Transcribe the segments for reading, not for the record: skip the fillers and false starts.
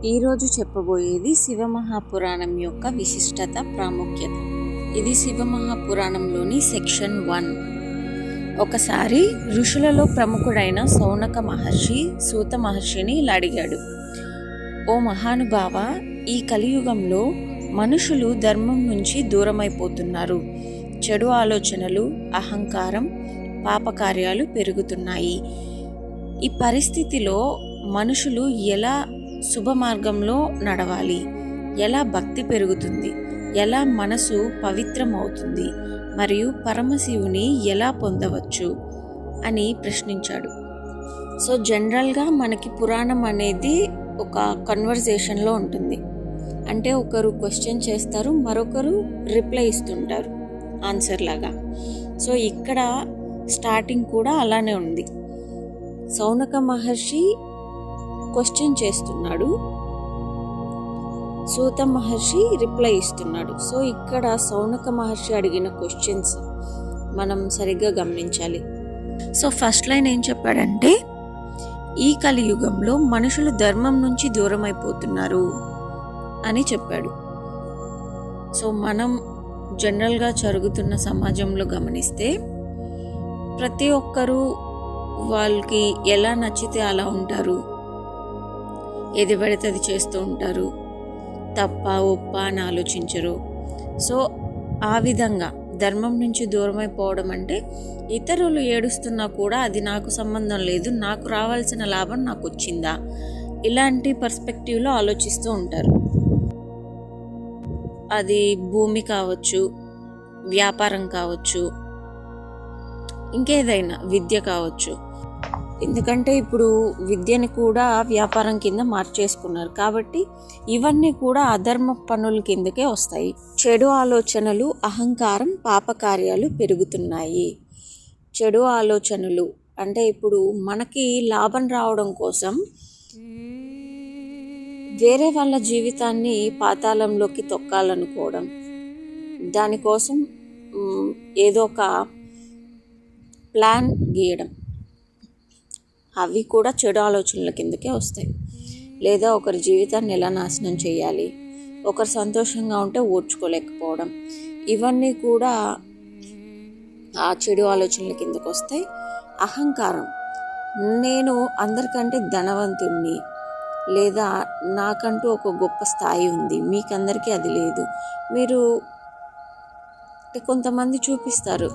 ఈరోజు చెప్పబోయేది శివమహాపురాణం యొక్క విశిష్టత, ప్రాముఖ్యత. ఇది శివమహాపురాణంలోని సెక్షన్ 1. ఒకసారి ఋషులలో ప్రముఖుడైన సౌనక మహర్షి సూత మహర్షిని ఇలా అడిగాడు: ఓ మహానుభావ, ఈ కలియుగంలో మనుషులు ధర్మం నుంచి దూరమైపోతున్నారు. చెడు ఆలోచనలు, అహంకారం, పాపకార్యాలు పెరుగుతున్నాయి. ఈ పరిస్థితిలో మనుషులు ఎలా శుభ మార్గంలో నడవాలి, ఎలా భక్తి పెరుగుతుంది, ఎలా మనసు పవిత్రమవుతుంది, మరియు పరమశివుని ఎలా పొందవచ్చు అని ప్రశ్నించాడు. సో జనరల్గా మనకి పురాణం అనేది ఒక కన్వర్జేషన్లో ఉంటుంది. అంటే ఒకరు క్వశ్చన్ చేస్తారు, మరొకరు రిప్లై ఇస్తుంటారు ఆన్సర్ లాగా. సో ఇక్కడ స్టార్టింగ్ కూడా అలానే ఉంది. సౌనక మహర్షి క్వశ్చన్ చేస్తున్నాడు, సూత మహర్షి రిప్లై ఇస్తున్నాడు. సో ఇక్కడ సౌనక మహర్షి అడిగిన క్వశ్చన్స్ మనం సరిగ్గా గమనించాలి. సో ఫస్ట్ లైన్ ఏం చెప్పాడంటే, ఈ కలియుగంలో మనుషులు ధర్మం నుంచి దూరం అయిపోతున్నారు అని చెప్పాడు. సో మనం జనరల్గా జరుగుతున్న సమాజంలో గమనిస్తే ప్రతి ఒక్కరూ వాళ్ళకి ఎలా నచ్చితే అలా ఉంటారు, ఏది పడితే అది చేస్తూ ఉంటారు, తప్ప ఒప్ప అని ఆలోచించరు. సో ఆ విధంగా ధర్మం నుంచి దూరమైపోవడం అంటే ఇతరులు ఏడుస్తున్నా కూడా అది నాకు సంబంధం లేదు, నాకు రావాల్సిన లాభం నాకు వచ్చిందా, ఇలాంటి పర్స్పెక్టివ్లో ఆలోచిస్తూ ఉంటారు. అది భూమి కావచ్చు, వ్యాపారం కావచ్చు, ఇంకేదైనా విద్య కావచ్చు. ఎందుకంటే ఇప్పుడు విద్యని కూడా వ్యాపారం కింద మార్చేసుకున్నారు కాబట్టి ఇవన్నీ కూడా అధర్మ పనుల కిందకే వస్తాయి. చెడు ఆలోచనలు, అహంకారం, పాపకార్యాలు పెరుగుతున్నాయి. చెడు ఆలోచనలు అంటే ఇప్పుడు మనకి లాభం రావడం కోసం వేరే వాళ్ళ జీవితాన్ని పాతాళంలోకి తొక్కాలనుకోవడం, దానికోసం ఏదో ఒక ప్లాన్ గీయడం, అవి కూడా చెడు ఆలోచనల కిందకే వస్తాయి. లేదా ఒకరి జీవితాన్ని ఎలా నాశనం చేయాలి, ఒకరు సంతోషంగా ఉంటే ఓర్చుకోలేకపోవడం, ఇవన్నీ కూడా ఆ చెడు ఆలోచనల కిందకు వస్తాయి. అహంకారం, నేను అందరికంటే ధనవంతుణ్ణి, లేదా నాకంటూ ఒక గొప్ప స్థాయి ఉంది, మీకందరికీ అది లేదు. మీరు కొంతమంది చూపిస్తారు,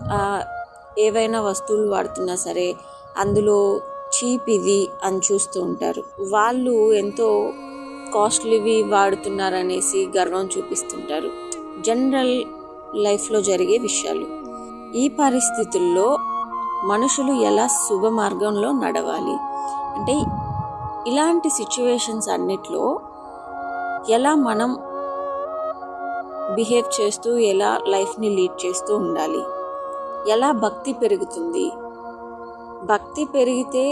ఏవైనా వస్తువులు వాడుతున్నా సరే అందులో చీప్ ఇది అని చూస్తూ ఉంటారు. వాళ్ళు ఎంతో కాస్ట్లీవి వాడుతున్నారనేసి గర్వం చూపిస్తుంటారు. జనరల్ లైఫ్లో జరిగే విషయాలు. ఈ పరిస్థితుల్లో మనుషులు ఎలా శుభ మార్గంలో నడవాలి అంటే ఇలాంటి సిచ్యువేషన్స్ అన్నిట్లో ఎలా మనం బిహేవ్ చేస్తూ, ఎలా లైఫ్ని లీడ్ చేస్తూ ఉండాలి, ఎలా భక్తి పెరుగుతుంది. భక్తి పెరిగితే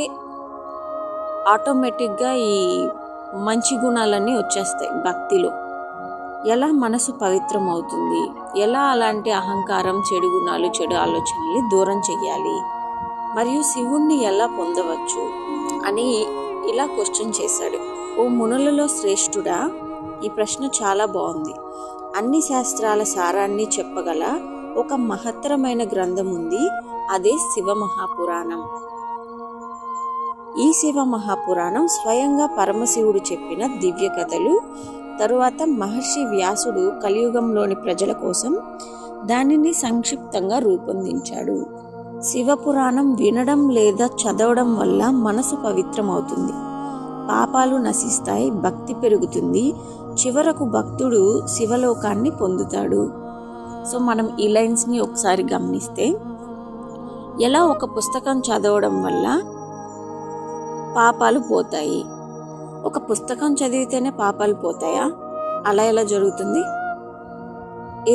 ఆటోమేటిక్గా ఈ మంచి గుణాలన్నీ వచ్చేస్తాయి భక్తిలో. ఎలా మనసు పవిత్రం అవుతుంది, ఎలా అలాంటి అహంకారం, చెడు గుణాలు, చెడు ఆలోచనల్ని దూరం చెయ్యాలి, మరియు శివుణ్ణి ఎలా పొందవచ్చు అని ఇలా క్వశ్చన్ చేశాడు. ఓ మునులలో శ్రేష్ఠుడా, ఈ ప్రశ్న చాలా బాగుంది. అన్ని శాస్త్రాల సారాన్ని చెప్పగల ఒక మహత్తరమైన గ్రంథం ఉంది, అదే శివమహాపురాణం. ఈ శివమహాపురాణం స్వయంగా పరమశివుడు చెప్పిన దివ్య కథలు. తరువాత మహర్షి వ్యాసుడు కలియుగంలోని ప్రజల కోసం దానిని సంక్షిప్తంగా రూపొందించాడు. శివపురాణం వినడం లేదా చదవడం వల్ల మనసు పవిత్రమవుతుంది, పాపాలు నశిస్తాయి, భక్తి పెరుగుతుంది, చివరకు భక్తుడు శివలోకాన్ని పొందుతాడు. సో మనం ఈ లైన్స్ని ఒకసారి గమనిస్తే, ఎలా ఒక పుస్తకం చదవడం వల్ల పాపాలు పోతాయి, ఒక పుస్తకం చదివితేనే పాపాలు పోతాయా? అలా ఎలా జరుగుతుంది?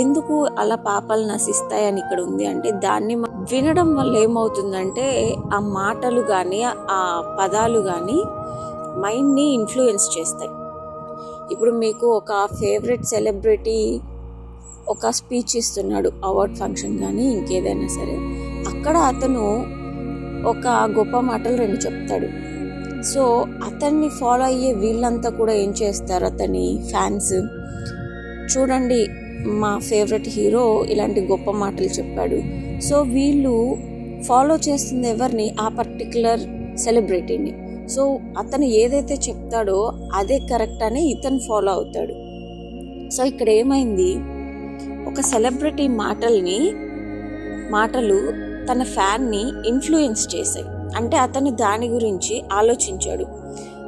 ఎందుకు అలా పాపాలు నశిస్తాయని ఇక్కడ ఉంది అంటే, దాన్ని వినడం వల్ల ఏమవుతుందంటే ఆ మాటలు కానీ ఆ పదాలు కానీ మైండ్ని ఇన్ఫ్లుయెన్స్ చేస్తాయి. ఇప్పుడు మీకు ఒక ఫేవరెట్ సెలబ్రిటీ ఒక స్పీచ్ ఇస్తున్నాడు, అవార్డ్ ఫంక్షన్ కానీ ఇంకేదైనా సరే, అక్కడ అతను ఒక గొప్ప మాటలు 2 చెప్తాడు. సో అతన్ని ఫాలో అయ్యే వీళ్ళంతా కూడా ఏం చేస్తారు, అతని ఫ్యాన్స్ చూడండి మా ఫేవరెట్ హీరో ఇలాంటి గొప్ప మాటలు చెప్పాడు, సో వీళ్ళు ఫాలో చేస్తుంది ఎవరిని, ఆ పర్టికులర్ సెలబ్రిటీని. సో అతను ఏదైతే చెప్తాడో అదే కరెక్ట్ అని ఇతను ఫాలో అవుతాడు. సో ఇక్కడ ఏమైంది, ఒక సెలబ్రిటీ మాటలు తన ఫ్యాన్ని ఇన్ఫ్లుయెన్స్ చేశాయి. అంటే అతను దాని గురించి ఆలోచించాడు.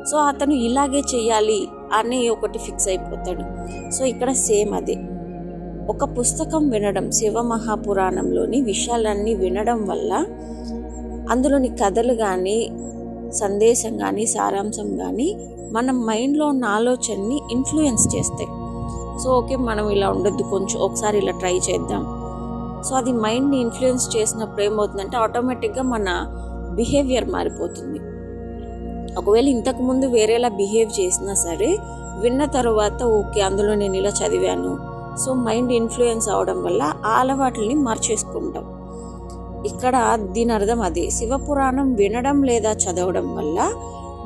సో అతను ఇలాగే చేయాలి అని ఒకటి ఫిక్స్ అయిపోతాడు. సో ఇక్కడ సేమ్ అదే, ఒక పుస్తకం వినడం, శివమహాపురాణంలోని విషయాలన్నీ వినడం వల్ల అందులోని కథలు కానీ సందేశం కానీ సారాంశం కానీ మన మైండ్లో ఉన్న ఆలోచనని ఇన్ఫ్లుయెన్స్ చేస్తాయి. సో ఓకే మనం ఇలా ఉండొద్దు, కొంచెం ఒకసారి ఇలా ట్రై చేద్దాం. సో అది మైండ్ని ఇన్ఫ్లుయెన్స్ చేసినప్పుడు ఏమవుతుందంటే ఆటోమేటిక్గా మన బిహేవియర్ మారిపోతుంది. ఒకవేళ ఇంతకుముందు వేరేలా బిహేవ్ చేసినా సరే విన్న తర్వాత ఓకే అందులో నేను ఇలా చదివాను, సో మైండ్ ఇన్ఫ్లుయెన్స్ అవడం వల్ల ఆ అలవాట్లని మార్చేసుకుంటాం. ఇక్కడ దీని అర్థం అదే, శివపురాణం వినడం లేదా చదవడం వల్ల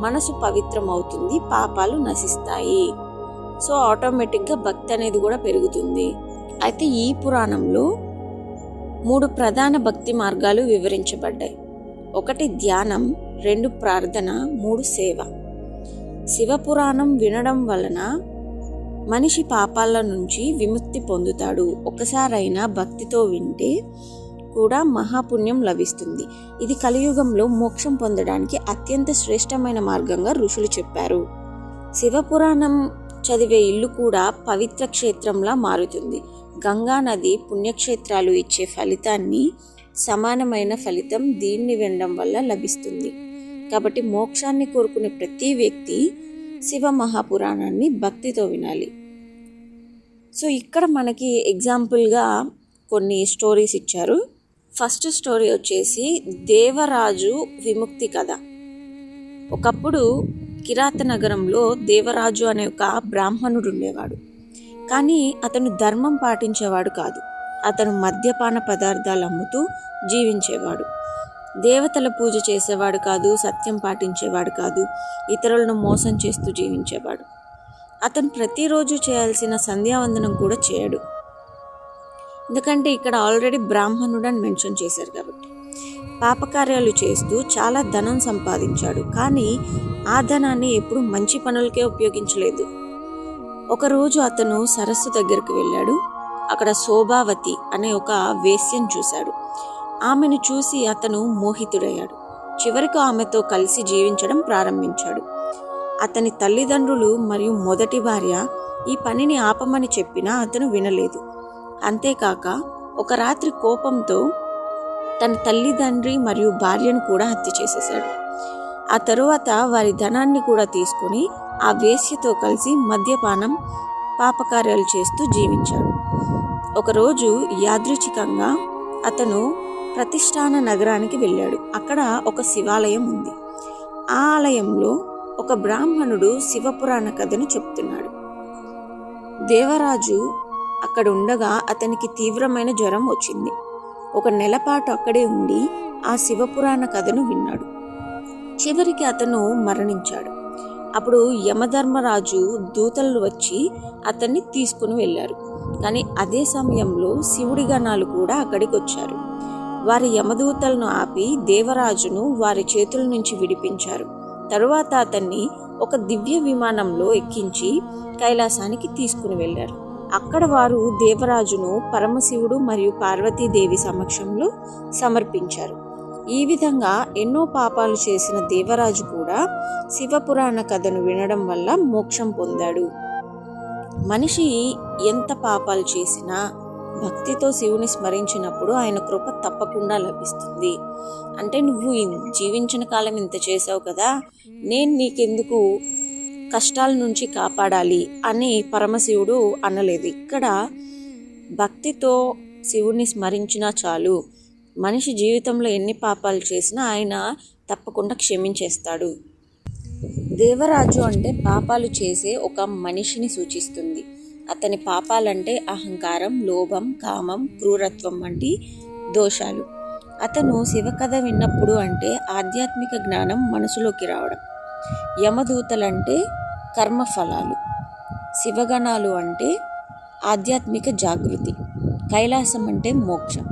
మనసు పవిత్రం అవుతుంది, పాపాలు నశిస్తాయి. సో ఆటోమేటిక్గా భక్తి అనేది కూడా పెరుగుతుంది. అయితే ఈ పురాణంలో 3 ప్రధాన భక్తి మార్గాలు వివరించబడ్డాయి. 1 ధ్యానం, 2 ప్రార్థన, 3 సేవ. శివపురాణం వినడం వలన మనిషి పాపాల నుంచి విముక్తి పొందుతాడు. ఒకసారైనా భక్తితో వింటే కూడా మహాపుణ్యం లభిస్తుంది. ఇది కలియుగంలో మోక్షం పొందడానికి అత్యంత శ్రేష్టమైన మార్గంగా ఋషులు చెప్పారు. శివపురాణం చదివే ఇల్లు కూడా పవిత్ర క్షేత్రంలా మారుతుంది. గంగా నది పుణ్యక్షేత్రాలు ఇచ్చే ఫలితాన్ని సమానమైన ఫలితం దీన్ని వినడం వల్ల లభిస్తుంది. కాబట్టి మోక్షాన్ని కోరుకునే ప్రతి వ్యక్తి శివ మహాపురాణాన్ని భక్తితో వినాలి. సో ఇక్కడ మనకి ఎగ్జాంపుల్గా కొన్ని స్టోరీస్ ఇచ్చారు. ఫస్ట్ స్టోరీ వచ్చేసి దేవరాజు విముక్తి కథ. ఒకప్పుడు కిరాత నగరంలో దేవరాజు అనే ఒక బ్రాహ్మణుడు ఉండేవాడు. కానీ అతను ధర్మం పాటించేవాడు కాదు. అతను మద్యపాన పదార్థాలు అమ్ముతూ జీవించేవాడు. దేవతల పూజ చేసేవాడు కాదు, సత్యం పాటించేవాడు కాదు, ఇతరులను మోసం చేస్తూ జీవించేవాడు. అతను ప్రతిరోజు చేయాల్సిన సంధ్యావందనం కూడా చేయడు. ఎందుకంటే ఇక్కడ ఆల్రెడీ బ్రాహ్మణుడు అని మెన్షన్ చేశారు కాబట్టి. పాపకార్యాలు చేస్తూ చాలా ధనం సంపాదించాడు. కానీ ఆ ధనాన్ని ఎప్పుడు మంచి పనులకే ఉపయోగించలేదు. ఒకరోజు అతను సరస్సు దగ్గరికి వెళ్ళాడు. అక్కడ శోభావతి అనే ఒక వేశ్యను చూశాడు. ఆమెను చూసి అతను మోహితుడయ్యాడు. చివరికి ఆమెతో కలిసి జీవించడం ప్రారంభించాడు. అతని తల్లిదండ్రులు మరియు మొదటి భార్య ఈ పనిని ఆపమని చెప్పినా అతను వినలేదు. అంతేకాక ఒక రాత్రి కోపంతో తన తల్లిదండ్రి మరియు భార్యను కూడా హత్య చేసేశాడు. ఆ తరువాత వారి ధనాన్ని కూడా తీసుకొని ఆ వేశ్యతో కలిసి మద్యపానం పాపకార్యాలు చేస్తూ జీవించాడు. ఒకరోజు యాదృచ్ఛికంగా అతను ప్రతిష్టాన నగరానికి వెళ్ళాడు. అక్కడ ఒక శివాలయం ఉంది. ఆ ఆలయంలో ఒక బ్రాహ్మణుడు శివపురాణ కథను చెప్తున్నాడు. దేవరాజు అక్కడ ఉండగా అతనికి తీవ్రమైన జ్వరం వచ్చింది. 1 నెల పాటు అక్కడే ఉండి ఆ శివపురాణ కథను విన్నాడు. చివరికి అతను మరణించాడు. అప్పుడు యమధర్మరాజు దూతలు వచ్చి అతన్ని తీసుకుని వెళ్ళారు. కానీ అదే సమయంలో శివుడి గణాలు కూడా అక్కడికి వచ్చారు. వారి యమదూతలను ఆపి దేవరాజును వారి చేతుల నుంచి విడిపించారు. తరువాత అతన్ని ఒక దివ్య విమానంలో ఎక్కించి కైలాసానికి తీసుకుని వెళ్ళారు. అక్కడ వారు దేవరాజును పరమశివుడు మరియు పార్వతీదేవి సమక్షంలో సమర్పించారు. ఈ విధంగా ఎన్నో పాపాలు చేసిన దేవరాజు కూడా శివపురాణ కథను వినడం వల్ల మోక్షం పొందాడు. మనిషి ఎంత పాపాలు చేసినా భక్తితో శివుని స్మరించినప్పుడు ఆయన కృప తప్పకుండా లభిస్తుంది. అంటే నువ్వు జీవించిన కాలం ఇంత చేసావు కదా, నేను నీకెందుకు కష్టాల నుంచి కాపాడాలి అని పరమశివుడు అనలేదు. ఇక్కడ భక్తితో శివుని స్మరించినా చాలు, మనిషి జీవితంలో ఎన్ని పాపాలు చేసినా ఆయన తప్పకుండా క్షమించేస్తాడు. దేవరాజు అంటే పాపాలు చేసే ఒక మనిషిని సూచిస్తుంది. అతని పాపాలంటే అహంకారం, లోభం, కామం, క్రూరత్వం వంటి దోషాలు. అతను శివకథ విన్నప్పుడు అంటే ఆధ్యాత్మిక జ్ఞానం మనసులోకి రావడం. యమదూతలంటే కర్మఫలాలు, శివగణాలు అంటే ఆధ్యాత్మిక జాగృతి, కైలాసం అంటే మోక్షం.